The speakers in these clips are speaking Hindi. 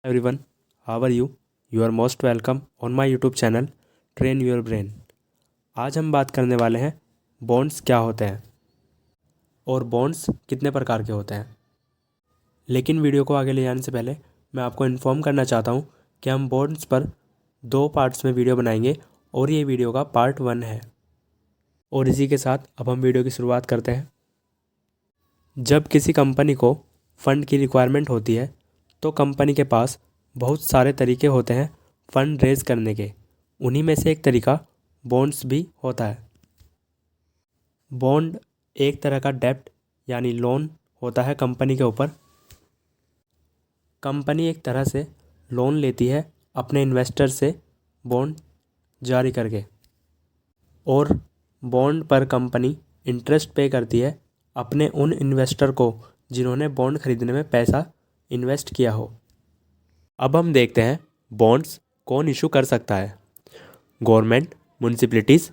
Everyone, how are you? You are most welcome on my YouTube channel Train Your Brain। आज हम बात करने वाले हैं बॉन्ड्स क्या होते हैं और बॉन्ड्स कितने प्रकार के होते हैं। लेकिन वीडियो को आगे ले जाने से पहले मैं आपको इन्फॉर्म करना चाहता हूँ कि हम बॉन्ड्स पर 2 पार्ट्स में वीडियो बनाएंगे और ये वीडियो का पार्ट 1 है। और इसी के साथ अब हम वीडियो की शुरुआत करते हैं। जब किसी कंपनी को फ़ंड की रिक्वायरमेंट होती है तो कंपनी के पास बहुत सारे तरीके होते हैं फ़ंड रेज़ करने के। उन्हीं में से एक तरीका बॉन्ड्स भी होता है। बॉन्ड एक तरह का डेब्ट यानी लोन होता है कंपनी के ऊपर। कंपनी एक तरह से लोन लेती है अपने इन्वेस्टर से बॉन्ड जारी करके, और बॉन्ड पर कंपनी इंटरेस्ट पे करती है अपने उन इन्वेस्टर को जिन्होंने बॉन्ड खरीदने में पैसा इन्वेस्ट किया हो। अब हम देखते हैं बॉन्ड्स कौन इशू कर सकता है। Government, municipalities,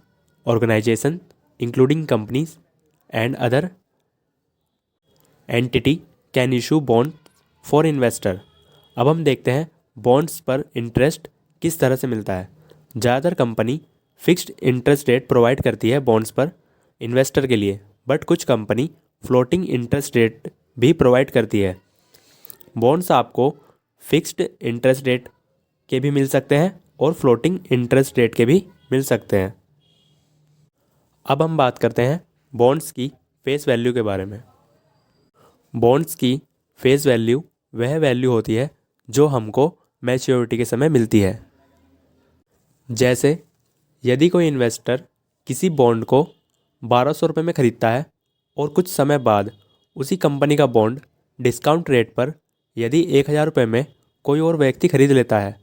organization including companies and other entity can issue bond for investor. अब हम देखते हैं बॉन्ड्स पर इंटरेस्ट किस तरह से मिलता है। ज़्यादातर company fixed interest rate provide करती है बॉन्ड्स पर इन्वेस्टर के लिए, बट कुछ कंपनी फ्लोटिंग इंटरेस्ट रेट भी प्रोवाइड करती है। बॉन्ड्स आपको फिक्स्ड इंटरेस्ट रेट के भी मिल सकते हैं और फ्लोटिंग इंटरेस्ट रेट के भी मिल सकते हैं। अब हम बात करते हैं बॉन्ड्स की फेस वैल्यू के बारे में। बॉन्ड्स की फेस वैल्यू वह वैल्यू होती है जो हमको मैच्योरिटी के समय मिलती है। जैसे यदि कोई इन्वेस्टर किसी बॉन्ड को 1200 रुपये में ख़रीदता है और कुछ समय बाद उसी कंपनी का बॉन्ड डिस्काउंट रेट पर यदि 1000 रुपये में कोई और व्यक्ति खरीद लेता है,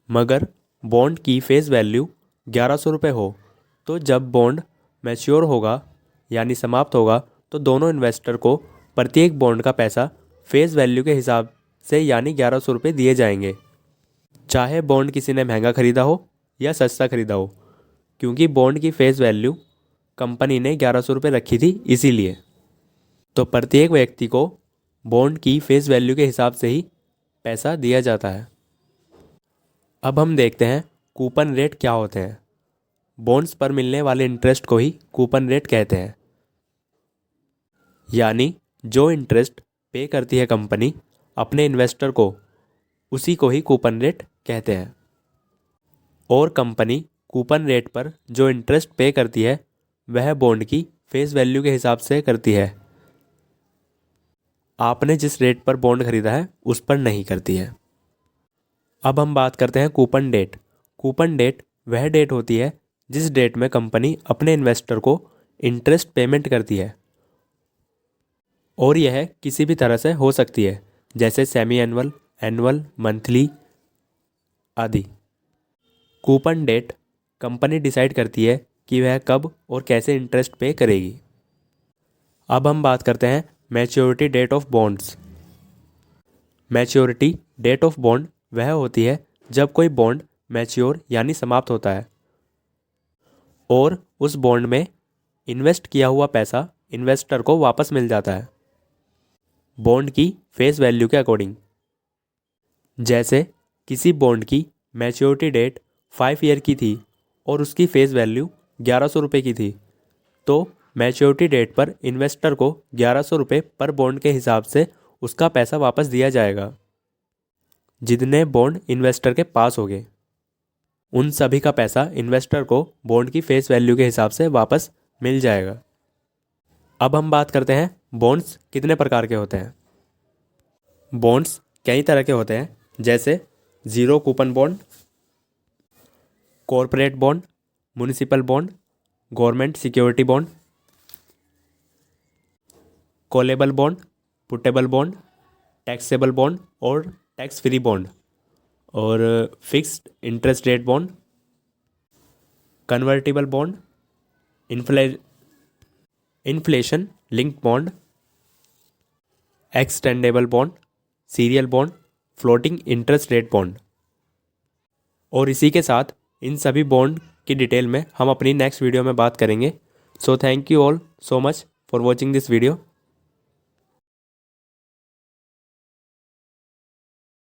मगर बॉन्ड की फेस वैल्यू 1100 रुपये हो, तो जब बॉन्ड मैच्योर होगा यानी समाप्त होगा तो दोनों इन्वेस्टर को प्रत्येक बॉन्ड का पैसा फेस वैल्यू के हिसाब से यानी 1100 रुपये दिए जाएंगे, चाहे बॉन्ड किसी ने महंगा खरीदा हो या सस्ता खरीदा हो, क्योंकि बॉन्ड की फेस वैल्यू कंपनी ने 1100 रुपये रखी थी इसीलिए। तो प्रत्येक व्यक्ति को बॉन्ड की फेस वैल्यू के हिसाब से ही पैसा दिया जाता है। अब हम देखते हैं कूपन रेट क्या होते हैं। बॉन्ड्स पर मिलने वाले इंटरेस्ट को ही कूपन रेट कहते हैं, यानी जो इंटरेस्ट पे करती है कंपनी अपने इन्वेस्टर को, उसी को ही कूपन रेट कहते हैं। और कंपनी कूपन रेट पर जो इंटरेस्ट पे करती है वह बॉन्ड की फेस वैल्यू के हिसाब से करती है, आपने जिस रेट पर बॉन्ड खरीदा है उस पर नहीं करती है। अब हम बात करते हैं कूपन डेट। कूपन डेट वह डेट होती है जिस डेट में कंपनी अपने इन्वेस्टर को इंटरेस्ट पेमेंट करती है, और यह किसी भी तरह से हो सकती है, जैसे सेमी एनुअल, एनुअल, मंथली आदि। कूपन डेट कंपनी डिसाइड करती है कि वह कब और कैसे इंटरेस्ट पे करेगी। अब हम बात करते हैं maturity date of bonds. Maturity date of bond वह होती है जब कोई बॉन्ड मैच्योर यानी समाप्त होता है और उस बॉन्ड में इन्वेस्ट किया हुआ पैसा इन्वेस्टर को वापस मिल जाता है बॉन्ड की फेस वैल्यू के अकॉर्डिंग। जैसे किसी बॉन्ड की मैच्योरिटी डेट 5 ईयर की थी और उसकी फेस वैल्यू 1100 रुपये की थी, तो मैच्योरिटी डेट पर इन्वेस्टर को 1100 रुपये पर बॉन्ड के हिसाब से उसका पैसा वापस दिया जाएगा। जितने बॉन्ड इन्वेस्टर के पास हो गए उन सभी का पैसा इन्वेस्टर को बॉन्ड की फेस वैल्यू के हिसाब से वापस मिल जाएगा। अब हम बात करते हैं बॉन्ड्स कितने प्रकार के होते हैं। बॉन्ड्स कई तरह के होते हैं, जैसे zero coupon bond, corporate bond, municipal bond, government security bond, callable bond, puttable bond, taxable bond और टैक्स फ्री बॉन्ड, और fixed interest rate bond, convertible bond, inflation linked bond, extendable bond, serial bond, floating interest rate bond. और इसी के साथ इन सभी बॉन्ड की डिटेल में हम अपनी नेक्स्ट वीडियो में बात करेंगे। So thank you all so much for watching this video.